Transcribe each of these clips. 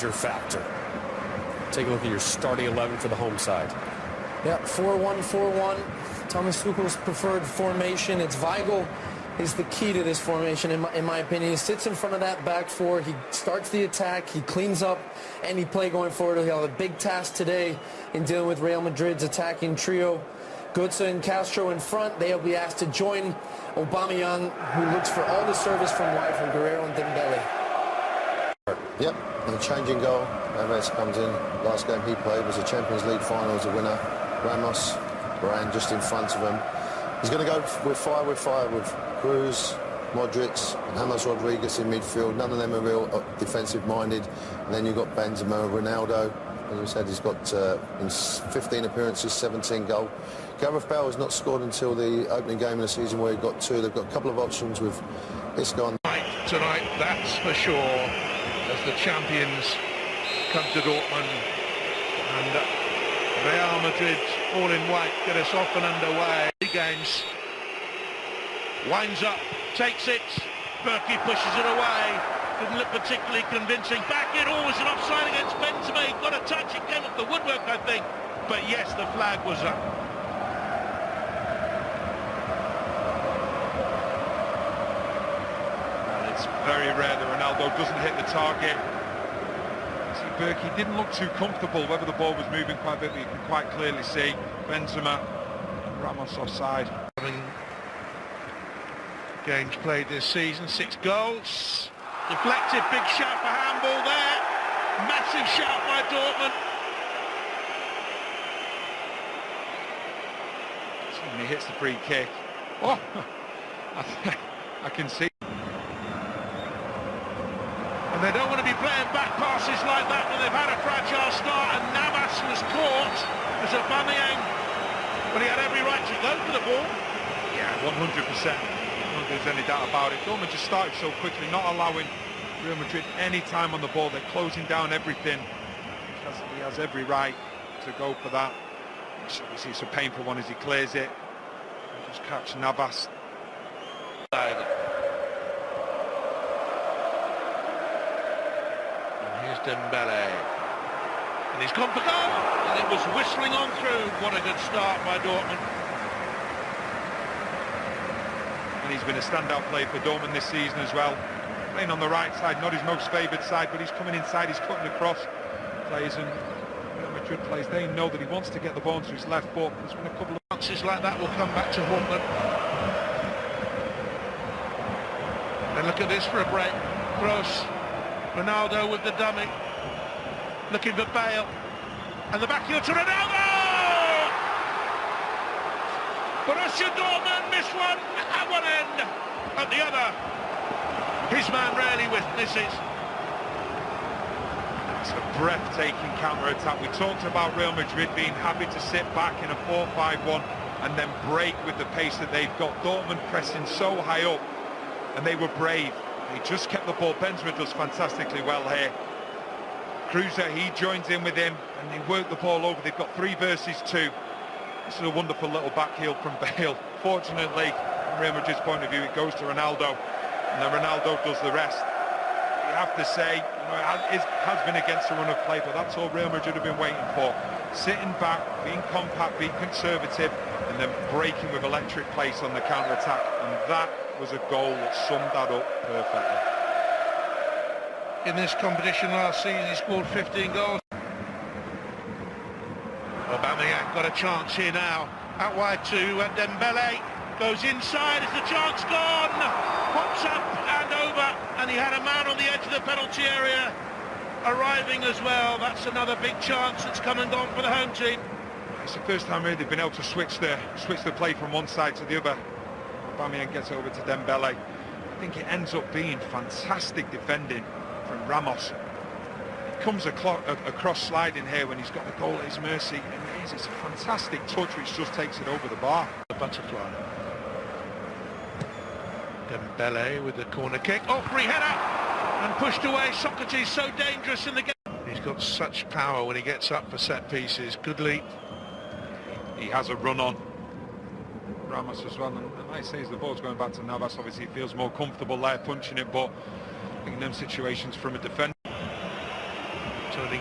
major factor. Take a look at your starting 11 for the home side. Yeah, 4-1-4-1. Thomas Tuchel's preferred formation. It's Weigl is the key to this formation, in my opinion. He sits in front of that back four. He starts the attack. He cleans up any play going forward. He'll have a big task today in dealing with Real Madrid's attacking trio. Götze and Castro in front. They'll be asked to join Aubameyang, who looks for all the service from wide from Guerrero and Dembele. Yep, and a changing goal. Alves comes in. Last game he played was a Champions League final as a winner. Ramos ran just in front of him. He's going to go with fire with Cruz, Modric, and James Rodriguez in midfield. None of them are real defensive-minded. And then you've got Benzema, Ronaldo. As I said, he's got in 15 appearances, 17 goals. Gareth Bale has not scored until the opening game of the season where he got 2. They've got a couple of options with Isco. Tonight, that's for sure, as the champions come to Dortmund. And Real Madrid, all in white, get us off and underway. Games. Winds up, takes it. Berkey pushes it away. Didn't look particularly convincing. Back in, always an offside against Benzema. He got a touch, it came off the woodwork, I think. But yes, the flag was up. Well, it's very rare that Ronaldo doesn't hit the target. See, Berkey didn't look too comfortable, whether the ball was moving quite a bit, but you can quite clearly see Benzema, Ramos offside. Games played this season, 6 goals. Deflected, big shout for handball there. Massive shout by Dortmund. When he hits the free kick. Oh, I can see. And they don't want to be playing back passes like that when they've had a fragile start, and Navas was caught as Aubameyang, but he had every right to go for the ball. Yeah, 100%. I don't think there's any doubt about it. Dortmund just started so quickly, not allowing Real Madrid any time on the ball. They're closing down everything. He has every right to go for that. Obviously, it's a painful one as he clears it. Just catch Navas. And here's Dembele. And he's gone for goal. And it was whistling on through. What a good start by Dortmund. And he's been a standout player for Dortmund this season as well. Playing on the right side, not his most favoured side, but he's coming inside, he's cutting across. Players and Real Madrid players, they know that he wants to get the ball into his left foot. There's been a couple of chances like that will come back to haunt them. And look at this for a break. Gross. Ronaldo with the dummy. Looking for Bale. And the back heel to Ronaldo! Borussia Dortmund miss one at one end. At the other, his man rarely misses. It's a breathtaking counter-attack. We talked about Real Madrid being happy to sit back in a 4-5-1 and then break with the pace that they've got. Dortmund pressing so high up, and they were brave. They just kept the ball. Benzema does fantastically well here. Cruiser, he joins in with him, and they work the ball over. They've got 3 versus 2. This is a wonderful little back heel from Bale. Fortunately, from Real Madrid's point of view, it goes to Ronaldo, and then Ronaldo does the rest. You have to say, it has been against the run of play, but that's all Real Madrid have been waiting for. Sitting back, being compact, being conservative, and then breaking with electric pace on the counter-attack. And that was a goal that summed that up perfectly. In this competition last season, he scored 15 goals. Aubameyang got a chance here now. Out wide to Dembele. Goes inside. Is the chance gone? Pops up and over. And he had a man on the edge of the penalty area arriving as well. That's another big chance that's come and gone for the home team. It's the first time really they've been able to switch the play from one side to the other. Aubameyang gets over to Dembele. I think it ends up being fantastic defending from Ramos. He comes across sliding here when he's got the goal at his mercy. And it's a fantastic touch which just takes it over the bar. The butterfly. Dembele with the corner kick. Oh, free header! And pushed away. Socrates so dangerous in the game. He's got such power when he gets up for set pieces. Good leap. He has a run on Ramos as well, and like I say, as the ball's going back to Navas, obviously he feels more comfortable there punching it, but I think in them situations from a defender.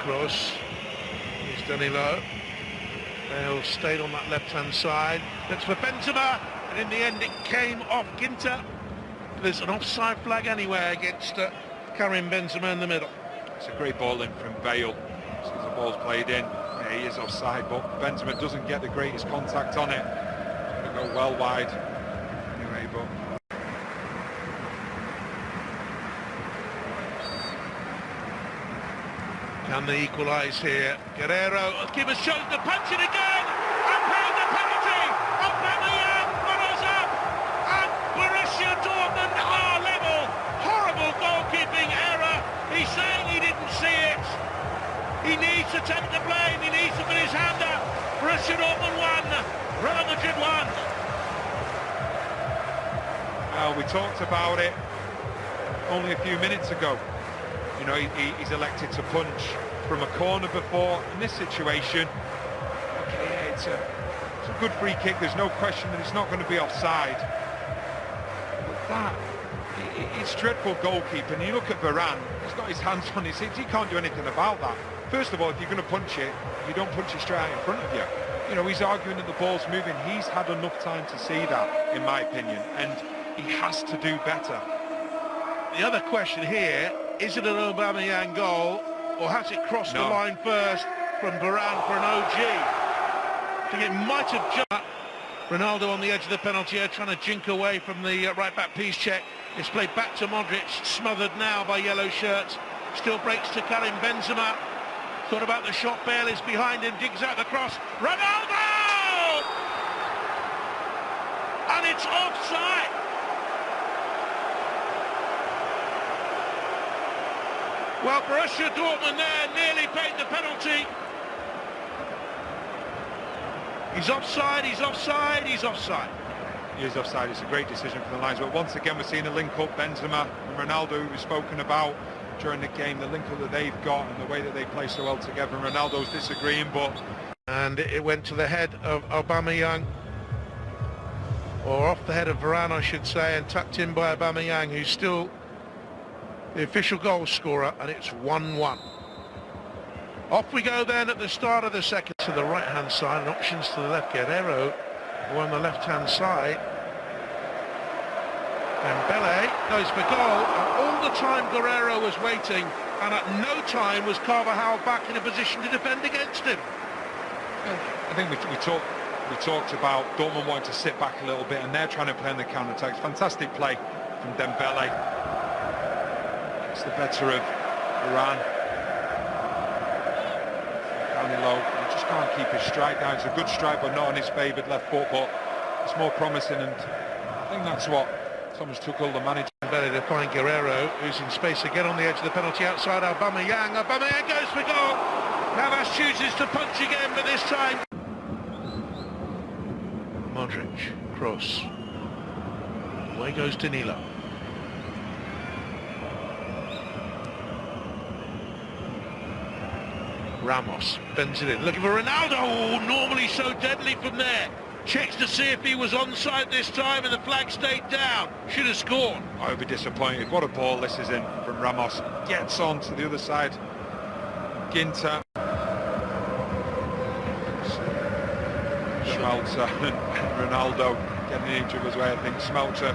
cross. Here's Danilo. Bale stayed on that left-hand side. Looks for Benzema, and in the end it came off Ginter. There's an offside flag anyway against Karim Benzema in the middle. It's a great ball in from Bale. As soon as the ball's played in, yeah, he is offside, but Benzema doesn't get the greatest contact on it. It's going to go well wide. Anyway, but... Can they equalise here? Guerrero, keeper shows the punch it again, and paying the penalty. Aubameyang follows up, and Borussia Dortmund are level. Horrible goalkeeping error. He's saying he didn't see it. He needs to take the blame. He needs to put his hand up. Borussia Dortmund 1, Real Madrid 1. Well, we talked about it only a few minutes ago. You know, he's elected to punch from a corner before. In this situation, okay, yeah, it's a good free kick. There's no question that it's not going to be offside. But that, it's dreadful goalkeeping. You look at Varane, he's got his hands on his hips. He can't do anything about that. First of all, if you're going to punch it, you don't punch it straight out in front of you. You know, he's arguing that the ball's moving. He's had enough time to see that, in my opinion, and he has to do better. The other question here, is it an Aubameyang goal, or has it crossed the line first from Varane for an OG? I think it might have jumped. Ronaldo on the edge of the penalty area, trying to jink away from the right-back piece check. It's played back to Modric, smothered now by yellow shirts. Still breaks to Karim Benzema. Thought about the shot, Bale is behind him, digs out the cross. Ronaldo! And it's offside. Well, Borussia Dortmund there nearly paid the penalty. He's offside, he's offside, he's offside. He is offside. It's a great decision for the Lions. But once again, we're seeing a link-up. Benzema and Ronaldo, who we've spoken about during the game, the link-up that they've got and the way that they play so well together. And Ronaldo's disagreeing, but... And it went to the head of Aubameyang, or off the head of Varane, I should say, and tucked in by Aubameyang, who's still the official goal scorer, and it's 1-1. Off we go then at the start of the second. To the right-hand side, and options to the left. Guerrero on the left-hand side. And Bele goes for goal, and all the time Guerrero was waiting, and at no time was Carvajal back in a position to defend against him. I think we talked about Dortmund wanting to sit back a little bit, and they're trying to play on the counter-attacks. Fantastic play from Dembele. It's the better of Varane. Down low, he just can't keep his strike down. It's a good strike, but not on his favoured left foot, but it's more promising, and I think that's what Thomas Tuchel, the manager. Better to find Guerrero, who's in space again on the edge of the penalty outside Aubameyang. Aubameyang goes for goal. Navas chooses to punch again, but this time Modric, cross. Away goes Danilo. Ramos bends it in, looking for Ronaldo. Oh, normally so deadly from there. Checks to see if he was onside this time, and the flag stayed down. Should have scored. I would be disappointed. What a ball this is in from Ramos. Gets on to the other side. Ginter. Smelter and Ronaldo getting into his way, I think. Smelter.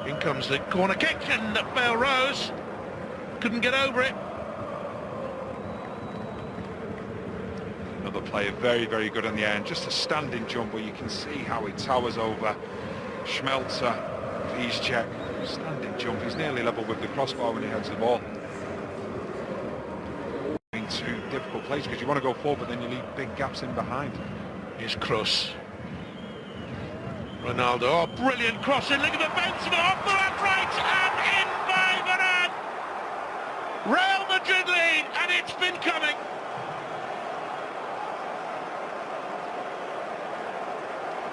In comes the corner kick, and Bale rose. Couldn't get over it. Another player very, very good on the end. Just a standing jump, but you can see how he towers over Smelter. Please check. Standing jump. He's nearly level with the crossbar when he heads the ball. Two difficult plays because you want to go forward, but then you leave big gaps in behind. Here's cross. Ronaldo. Oh, brilliant cross in. Look at the Benzema off the left, right, and in by Varane. Real Madrid lead, and it's been coming.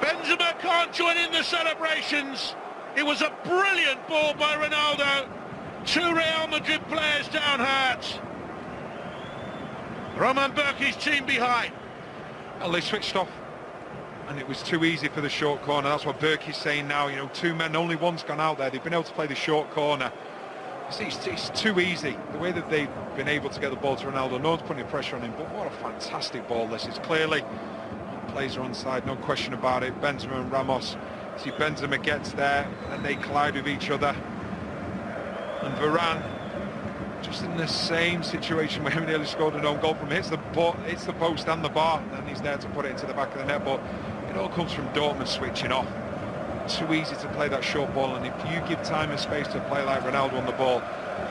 Benzema can't join in the celebrations. It was a brilliant ball by Ronaldo. Two Real Madrid players down hurt. Roman Berke's team behind. Well, they switched off, and it was too easy for the short corner. That's what Berke's saying now. You know, two men, only one's gone out there. They've been able to play the short corner. It's too easy. The way that they've been able to get the ball to Ronaldo, no one's putting pressure on him, but what a fantastic ball this is. Clearly, players are onside, no question about it. Benzema and Ramos. See, Benzema gets there, and they collide with each other. And Varane, just in the same situation where he nearly scored an own goal from, hits the post and the bar, and he's there to put it into the back of the net. But it all comes from Dortmund switching off. Too easy to play that short ball, and if you give time and space to a player like Ronaldo on the ball,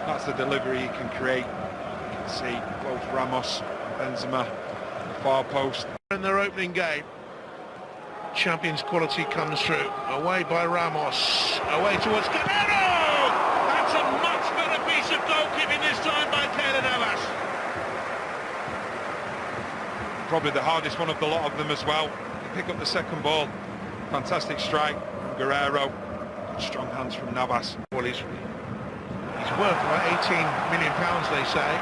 that's the delivery he can create. You can see both Ramos, Benzema, the far post. In their opening game, Champions quality comes through. Away by Ramos, away towards Guerrero! That's a much better piece of goalkeeping this time by Keylor Navas. Probably the hardest one of the lot of them as well. They pick up the second ball. Fantastic strike from Guerrero. Good strong hands from Navas. Well, he's worth about £18 million, they say.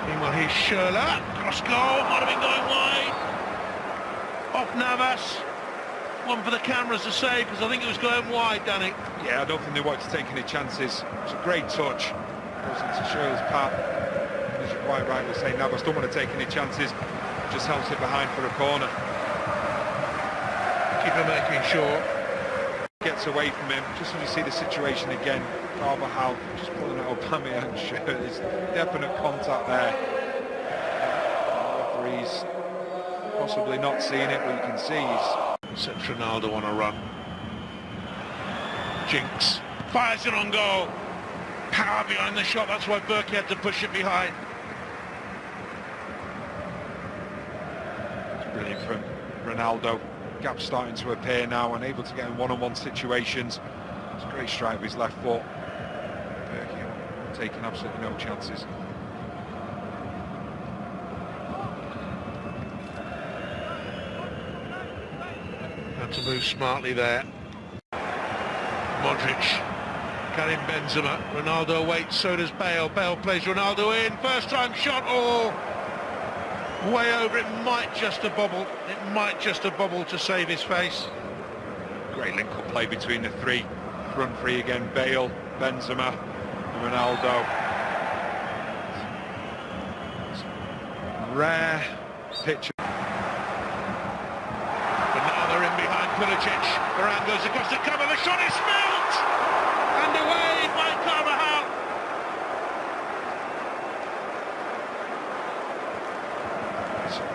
Meanwhile, here's Schürrle. Cross goal, might have been going wide. Off Navas. One for the cameras to save, because I think it was going wide, Danny. Yeah, I don't think they wanted to take any chances. It was a great touch. Goes into Schürrle's path. As you're quite right, we're saying Navas don't want to take any chances. Just helps it behind for a corner. Keeper making sure. Gets away from him. Just when you see the situation again, Carvajal just pulling out Aubameyang's shirt. There's definite contact there. The referee's possibly not seeing it, but you can see he's... Sets Ronaldo on a run. Jinx fires it on goal. Power behind the shot, that's why Burke had to push it behind. It's brilliant from Ronaldo. Gap starting to appear now, and able to get in one-on-one situations. It's a great strike with his left foot. Burke taking absolutely no chances. Had to move smartly there. Modric, Karim Benzema, Ronaldo waits, so does Bale. Bale plays Ronaldo in, first time shot, oh! Way over, it might just have bobbled. It might just have bobbled to save his face. Great link-up play between the three. Front three again, Bale, Benzema and Ronaldo. Rare picture. But now they're in behind Pulisic. Varane goes across the cover, the shot is spilled! And away by Carvajal.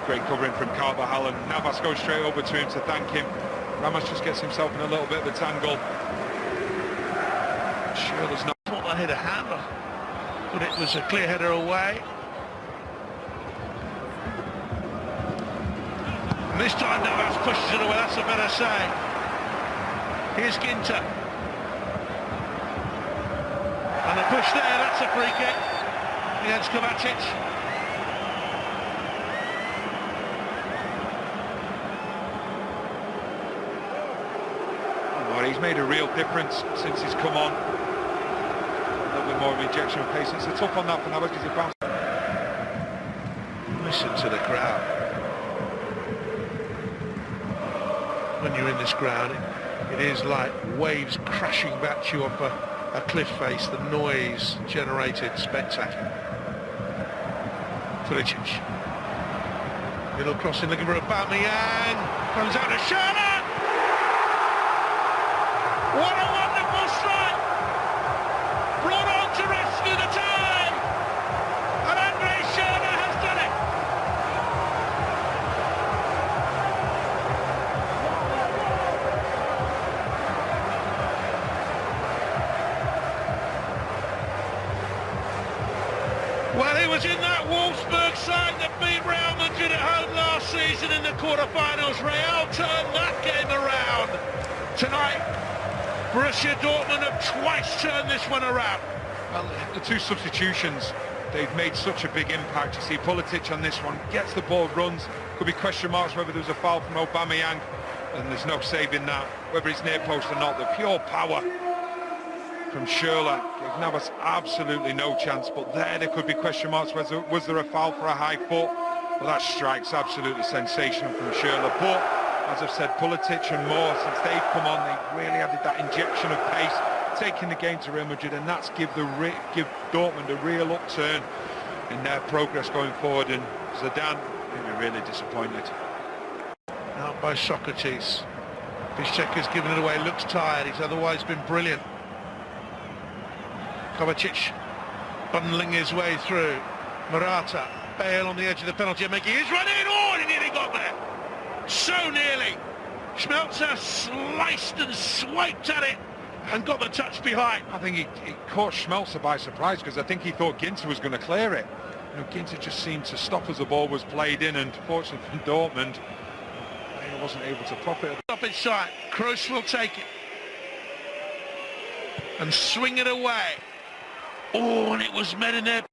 Great covering from Carvajal, and Navas goes straight over to him to thank him. Ramos just gets himself in a little bit of a tangle. Schürrle's not... Thought I hit a hammer, but it was a clear header away. And this time Navas pushes it away, that's a better save. Here's Ginter. And a push there, that's a free kick. Against Kovacic. He's made a real difference since he's come on. A little bit more of injection of pace. It's a tough on that for Navas because he bounced. Listen to the crowd. When you're in this ground, it is like waves crashing back to you off a cliff face. The noise generated, spectacular. Pulisic. Little crossing, looking for Aubameyang. Comes out to Schürrle. What a wonderful strike! Brought on to rescue the time! And Andre Schürrle has done it! Well, he was in that Wolfsburg side that beat Real Madrid at home last season in the quarter-finals. Real turned that game around. Tonight, Borussia Dortmund have twice turned this one around. Well, the two substitutions, they've made such a big impact. You see Pulisic on this one, gets the ball, runs. Could be question marks whether there was a foul from Aubameyang, and there's no saving that. Whether it's near post or not, the pure power from Schürrle gave Navas absolutely no chance. But there could be question marks. Was there a foul for a high foot? Well, that strike's absolutely sensational from Schürrle. But as I've said, Pulisic and more, since they've come on, they've really added that injection of pace, taking the game to Real Madrid, and that's give Dortmund a real upturn in their progress going forward. And Zidane will be really disappointed. Out by Socrates. Piszczek's given it away, looks tired, he's otherwise been brilliant. Kovacic bundling his way through. Morata, Bale on the edge of the penalty, making his run in. Oh, he nearly got there. So nearly. Schmelzer sliced and swiped at it and got the touch behind. I think he caught Schmelzer by surprise, because I think he thought Ginter was going to clear it. You know, Ginter just seemed to stop as the ball was played in, and fortunately for Dortmund, he wasn't able to profit. Up inside, Kroos will take it and swing it away. Oh, and it was met in there.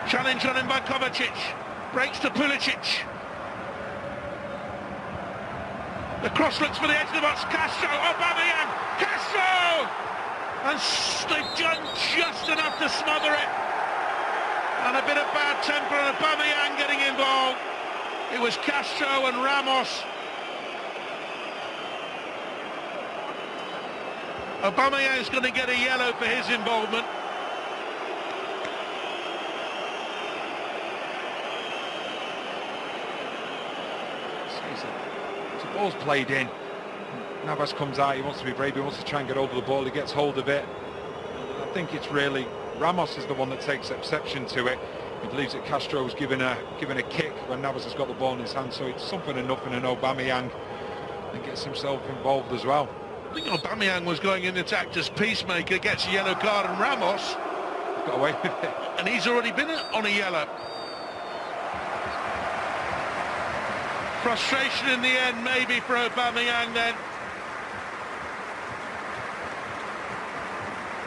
Challenge on him by Kovacic. Breaks to Pulisic. The cross looks for the edge of the box. Castro, Aubameyang, Castro! And they've done just enough to smother it. And a bit of bad temper, and Aubameyang getting involved. It was Castro and Ramos. Aubameyang's going to get a yellow for his involvement. The ball's played in. Navas comes out, he wants to be brave, he wants to try and get over the ball, he gets hold of it. I think it's really Ramos is the one that takes exception to it. He believes that Castro was given a kick when Navas has got the ball in his hand, so it's something and nothing, and Aubameyang and gets himself involved as well. I think Aubameyang was going in attack as peacemaker, gets a yellow card, and Ramos Got away with it. And he's already been on a yellow. Frustration in the end, maybe, for Aubameyang then.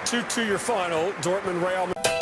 2-2 your final. Dortmund, Real Madrid.